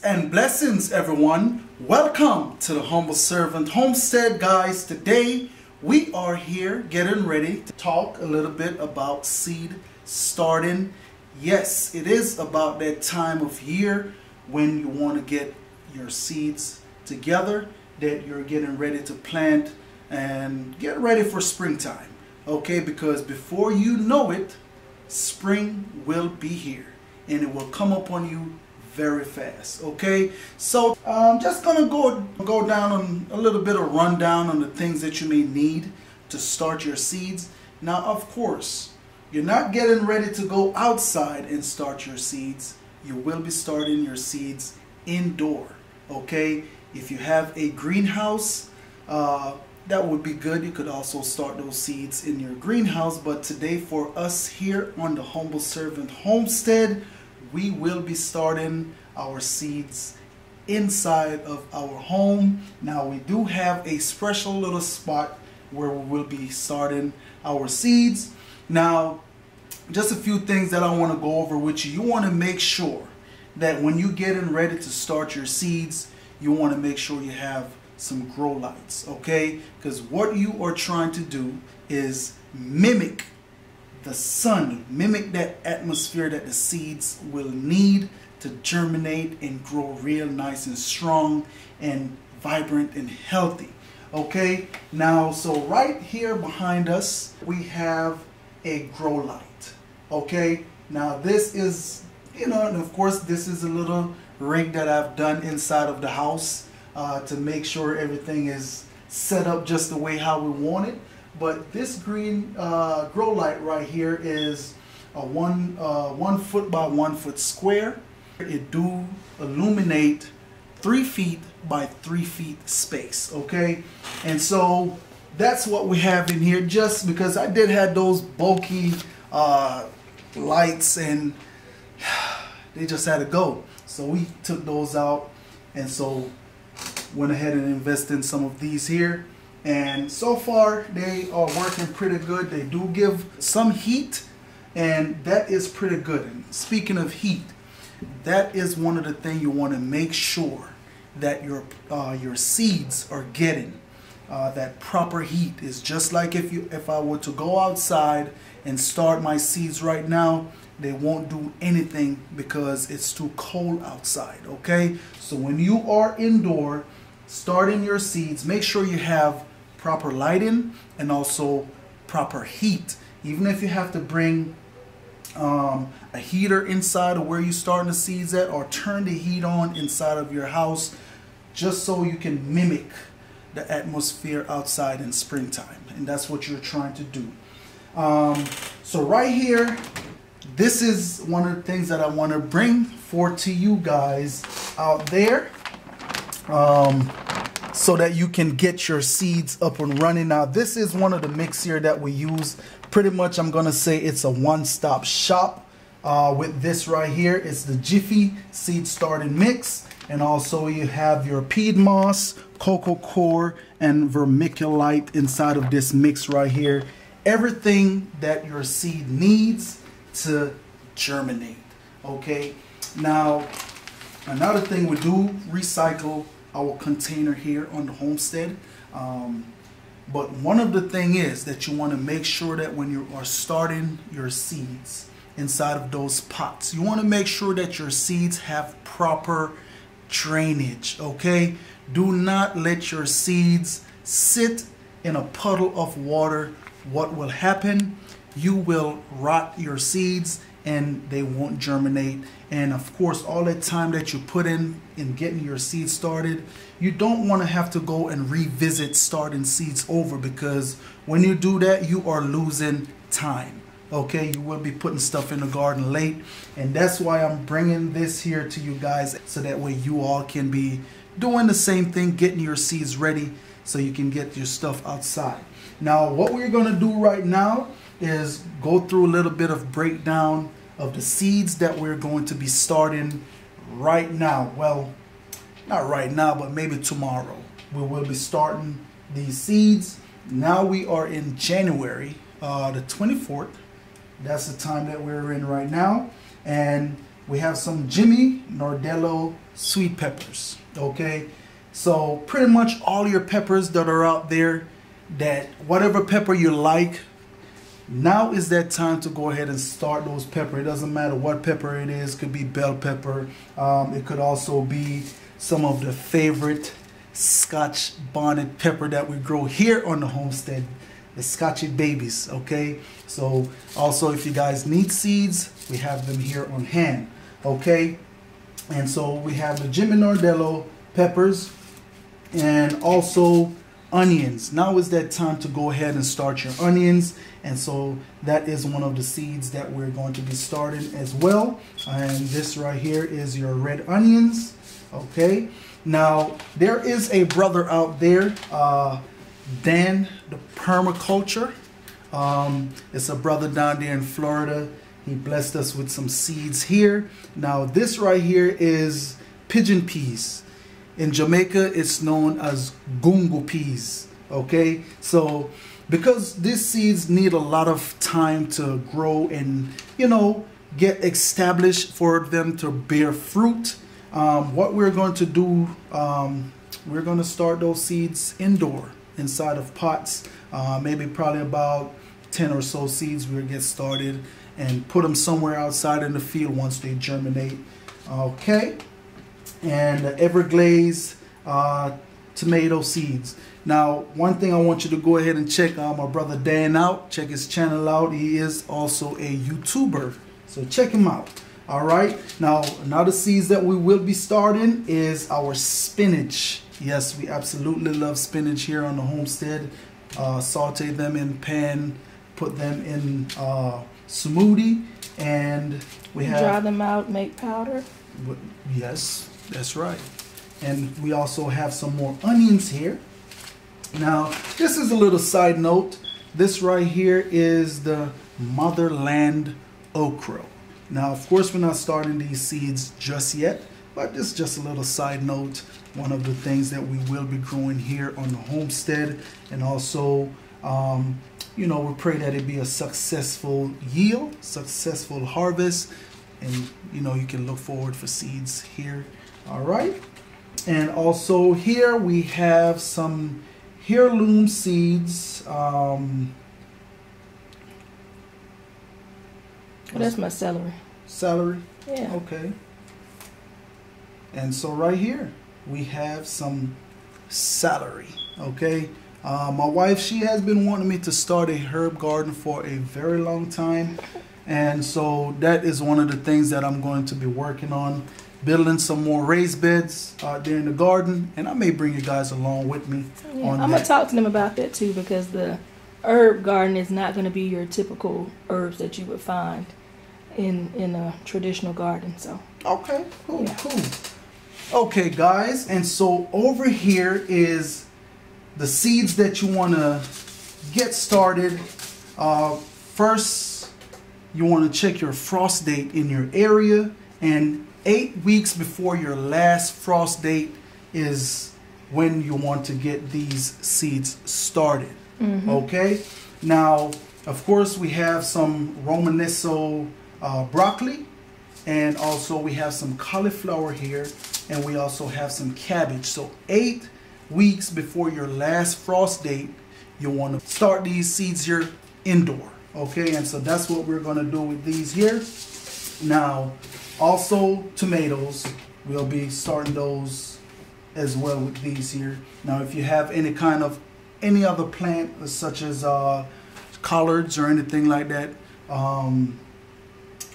And blessings, everyone. Welcome to the Humble Servant Homestead, guys. Today we are here getting ready to talk a little bit about seed starting. Yes, it is about that time of year when you want to get your seeds together, that you're getting ready to plant and get ready for springtime. Okay, because before you know it, spring will be here and it will come upon you very fast. Okay, so I'm just gonna go down on a little bit of rundown on the things that you may need to start your seeds. Now, of course, you're not getting ready to go outside and start your seeds. You will be starting your seeds indoor. Okay, if you have a greenhouse, that would be good. You could also start those seeds in your greenhouse, but today for us here on the Humble Servant Homestead, we will be starting our seeds inside of our home. Now, we do have a special little spot where we will be starting our seeds. Now, just a few things that I want to go over with you. You want to make sure that when you're getting ready to start your seeds, you want to make sure you have some grow lights, okay? Because what you are trying to do is mimic the sun, mimic that atmosphere that the seeds will need to germinate and grow real nice and strong and vibrant and healthy. Okay, now so right here behind us we have a grow light. Okay, now this is, and of course this is a little rig that I've done inside of the house to make sure everything is set up just the way how we want it. But this green grow light right here is a 1 foot by 1 foot square. It do illuminate 3 feet by 3 feet space. Okay, and so that's what we have in here. Just because I did have those bulky lights and they just had to go, so we took those out, and so went ahead and invested in some of these here. And so far they are working pretty good. They do give some heat, and that is pretty good. And speaking of heat, that is one of the things you want to make sure that your seeds are getting. That proper heat is just like if I were to go outside and start my seeds right now, they won't do anything because it's too cold outside. Okay, so when you are indoor starting your seeds, make sure you have proper lighting and also proper heat. Even if you have to bring a heater inside of where you're starting the seeds at, or turn the heat on inside of your house, just so you can mimic the atmosphere outside in springtime. And that's what you're trying to do. So right here, this is one of the things that I want to bring forth to you guys out there, so that you can get your seeds up and running. Now, this is one of the mix here that we use. Pretty much, I'm gonna say it's a one-stop shop with this right here. It's the Jiffy seed starting mix, and also you have your peat moss, cocoa core, and vermiculite inside of this mix right here. Everything that your seed needs to germinate. Okay, now another thing, we do recycle our container here on the homestead, but one of the thing is that you want to make sure that when you are starting your seeds inside of those pots, you want to make sure that your seeds have proper drainage. Okay, do not let your seeds sit in a puddle of water. What will happen? You will rot your seeds and they won't germinate. And of course, all that time that you put in getting your seeds started, you don't want to have to go and revisit starting seeds over, because when you do that, you are losing time. Okay, you will be putting stuff in the garden late, and that's why I'm bringing this here to you guys, so that way you all can be doing the same thing, getting your seeds ready so you can get your stuff outside. Now, what we're going to do right now is go through a little bit of breakdown of the seeds that we're going to be starting right now. Well, not right now, but maybe tomorrow we will be starting these seeds. Now we are in January the 24th. That's the time that we're in right now. And we have some Jimmy Nardello sweet peppers. Okay, so pretty much all your peppers that are out there, that whatever pepper you like, now is that time to go ahead and start those pepper. It doesn't matter what pepper it is. Could be bell pepper. It could also be some of the favorite Scotch bonnet pepper that we grow here on the homestead, the Scotchy babies. Okay, so also if you guys need seeds, we have them here on hand. Okay, and so we have the Jimmy Nardello peppers and also onions. Now is that time to go ahead and start your onions, and so that is one of the seeds that we're going to be starting as well. And this right here is your red onions. Okay, now there is a brother out there, Dan the Permaculture. It's a brother down there in Florida. He blessed us with some seeds here. Now this right here is pigeon peas. In Jamaica, it's known as gungo peas. Okay, so because these seeds need a lot of time to grow and, you know, get established for them to bear fruit, what we're going to do, we're going to start those seeds indoor inside of pots. Maybe probably about 10 or so seeds. We'll get started and put them somewhere outside in the field once they germinate. Okay. And Everglades tomato seeds. Now, one thing I want you to go ahead and check my brother Dan out. Check his channel out. He is also a YouTuber, so check him out. All right. Now, another seeds that we will be starting is our spinach. Yes, we absolutely love spinach here on the homestead. Saute them in pan, put them in smoothie, and we have dry them out, make powder. Yes. That's right. And we also have some more onions here. Now, this is a little side note. This right here is the Motherland Okra. Now, of course, we're not starting these seeds just yet, but this is just a little side note. One of the things that we will be growing here on the homestead. And also, you know, we pray that it be a successful yield, successful harvest. And, you know, you can look forward for seeds here. All right, and also here we have some heirloom seeds. That's my celery. Celery? Yeah. Okay. And so right here we have some celery. Okay. My wife, she has been wanting me to start a herb garden for a very long time. And so that is one of the things that I'm going to be working on. Building some more raised beds out there in the garden, and I may bring you guys along with me on that. I'm gonna talk to them about that too, because the herb garden is not going to be your typical herbs that you would find in a traditional garden. So okay, cool, yeah. Cool. Okay, guys, and so over here is the seeds that you want to get started. First, you want to check your frost date in your area, and 8 weeks before your last frost date is when you want to get these seeds started. Mm-hmm. Okay, now of course we have some Romanesso broccoli, and also we have some cauliflower here, and we also have some cabbage. So 8 weeks before your last frost date, you want to start these seeds here indoor. Okay, and so that's what we're going to do with these here. Now, also tomatoes, we'll be starting those as well with these here. Now, if you have any other plant such as collards or anything like that,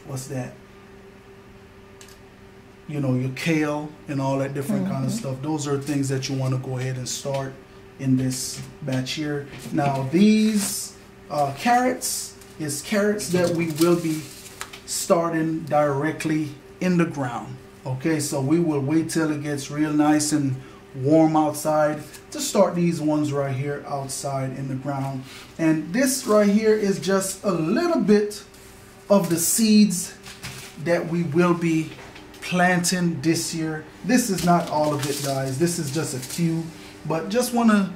what's that? You know, your kale and all that different kind of stuff. Those are things that you want to go ahead and start in this batch here. Now, these carrots is carrots that we will be starting directly in the ground. Okay, so we will wait till it gets real nice and warm outside to start these ones right here outside in the ground. And this right here is just a little bit of the seeds that we will be planting this year. This is not all of it, guys. This is just a few, but just want to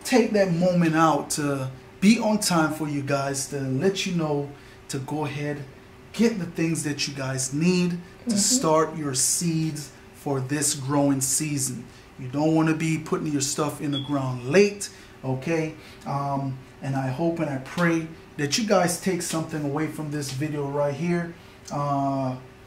take that moment out to be on time for you guys, to let you know to go ahead, get the things that you guys need to start your seeds for this growing season. You don't want to be putting your stuff in the ground late, okay? And I hope and I pray that you guys take something away from this video right here.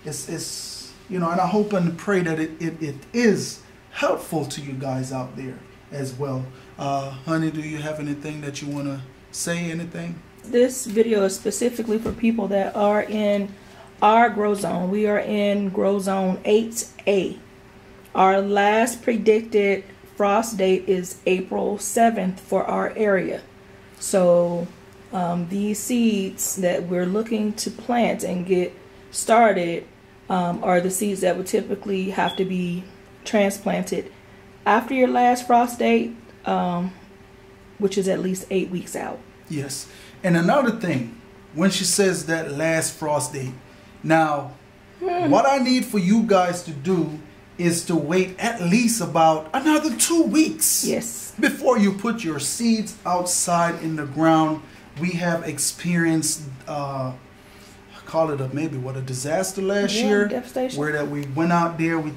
It's you know, and I hope and pray that it is helpful to you guys out there as well. Honey, do you have anything that you want to say? Anything? This video is specifically for people that are in our grow zone. We are in grow zone 8A. Our last predicted frost date is April 7th for our area. So these seeds that we're looking to plant and get started are the seeds that would typically have to be transplanted after your last frost date, which is at least 8 weeks out. Yes. And another thing, when she says that last frost date, now what I need for you guys to do is to wait at least about another 2 weeks. Yes. Before you put your seeds outside in the ground. We have experienced call it a disaster last year, devastation, where that we went out there, we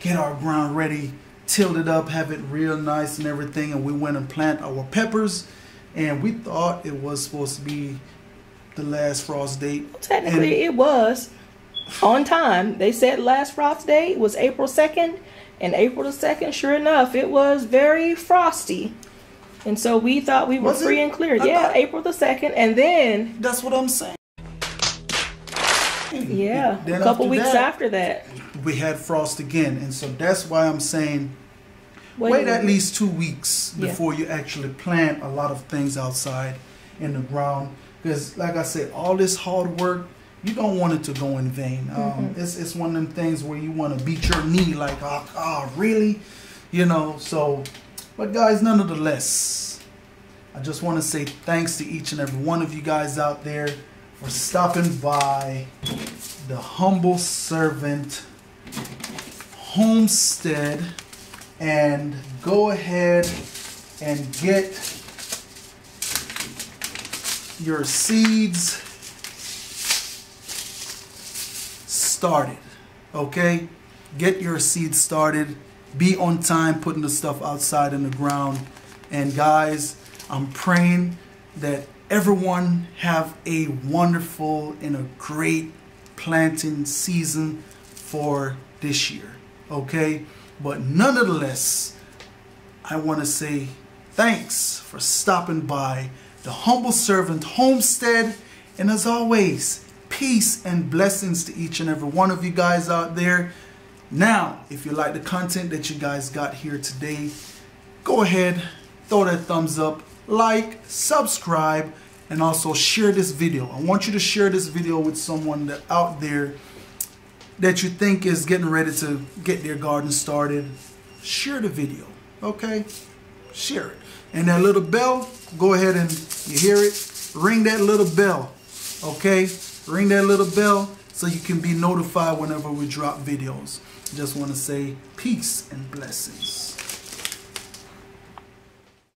get our ground ready, tilled it up, have it real nice and everything, and we went and plant our peppers, and we thought it was supposed to be the last frost date. Well, technically it was on time. They said last frost date was April 2nd, and April the 2nd, sure enough, it was very frosty. And so we thought we were free and clear. Yeah, April the 2nd, and then... That's what I'm saying. Yeah, a couple weeks after that, we had frost again. And so that's why I'm saying wait at least 2 weeks before you actually plant a lot of things outside in the ground. Because like I said, all this hard work, you don't want it to go in vain. It's one of them things where you want to beat your knee like, oh, really? You know, so... But guys, nonetheless, I just want to say thanks to each and every one of you guys out there for stopping by the Humble Servant Homestead, and go ahead and get your seeds started, okay? Get your seeds started. Be on time putting the stuff outside in the ground. And guys, I'm praying that everyone have a wonderful and a great planting season for this year, okay? But nonetheless, I want to say thanks for stopping by the Humble Servant Homestead. And as always, peace and blessings to each and every one of you guys out there. Now, if you like the content that you guys got here today, go ahead, throw that thumbs up, like, subscribe, and also share this video. I want you to share this video with someone that out there that you think is getting ready to get their garden started. Share the video, okay? Share it. And that little bell, go ahead and you hear it, ring that little bell, okay? Ring that little bell so you can be notified whenever we drop videos. Just want to say peace and blessings.